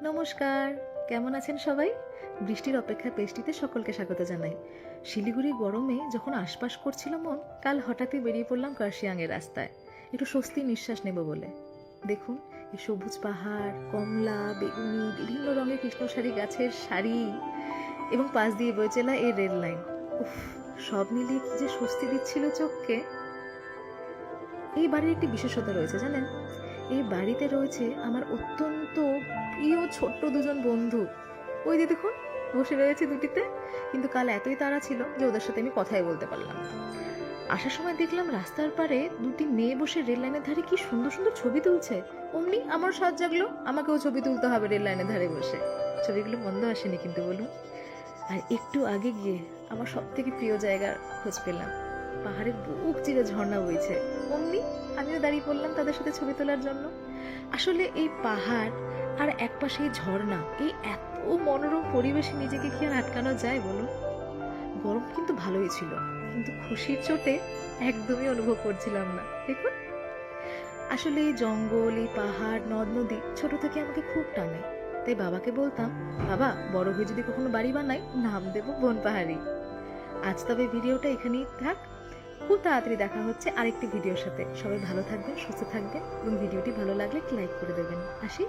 নমস্কার, কেমন আছেন সবাই? বৃষ্টির অপেক্ষায় পেস্টিতে সকলকে স্বাগত জানাই। শিলিগুড়ির গরমে যখন আশপাশ করছিল মন, কাল হঠাৎই বেরিয়ে পড়লাম কার্শিয়াংয়ের রাস্তায় একটু স্বস্তির নিঃশ্বাস নেব বলে। দেখুন, এই সবুজ পাহাড়, কমলা, বেগুনি, বিভিন্ন রঙের কৃষ্ণসারি গাছের সারি এবং পাশ দিয়ে বয়ে চলা এই রেল লাইন, উফ, সব মিলিয়ে কি যে স্বস্তি দিচ্ছিল চোখকে। এই বাড়ির একটি বিশেষতা রয়েছে জানেন, এই বাড়িতে রয়েছে আমার অত্যন্ত প্রিয় ছোট্ট দুজন বন্ধু। ওই যে দেখুন, বসে রয়েছে দুটিতে। কিন্তু কাল এতই তাড়া ছিল যে ওদের সাথে আমি কথাই বলতে পারলাম না। আসার সময় দেখলাম রাস্তার পারে দুটি মেয়ে বসে রেল লাইনের ধারে কি সুন্দর সুন্দর ছবি তুলছে। অমনি আমার সাজ জাগলো, আমাকেও ছবি তুলতে হবে রেল লাইনের ধারে বসে। ছবিগুলো মন্দ আসেনি কিন্তু বলুন। আর একটু আগে গিয়ে আমার সব থেকে প্রিয় জায়গার খোঁজ পেলাম। পাহাড়ের বুক চিরে ঝর্ণা বইছে, অমনি আমিও দাঁড়িয়ে পড়লাম তাদের সাথে ছবি তোলার জন্য। আসলে এই পাহাড় আর একপাশে এই ঝর্ণা, এই এত মনোরম পরিবেশে নিজেকে কি আর আটকানো যায় বলুন? গরম কিন্তু ভালোই ছিল, কিন্তু খুশির চোটে একদমই অনুভব করছিলাম না। দেখুন, আসলে এই জঙ্গল, এই পাহাড়, নদ নদী ছোট থেকে আমাকে খুব টানে। তাই বাবাকে বলতাম, বাবা বড় হয়ে যদি কখনো বাড়ি বানাই, নাম দেবো বনপাহাড়ি। আজ তবে ভিডিওটা এখানেই থাক। খুব তাড়াতাড়ি দেখা হচ্ছে আরেকটি ভিডিওর সাথে। সবাই ভালো থাকবেন, সুস্থ থাকবেন এবং ভিডিওটি ভালো লাগলে লাইক করে দেবেন। আসি।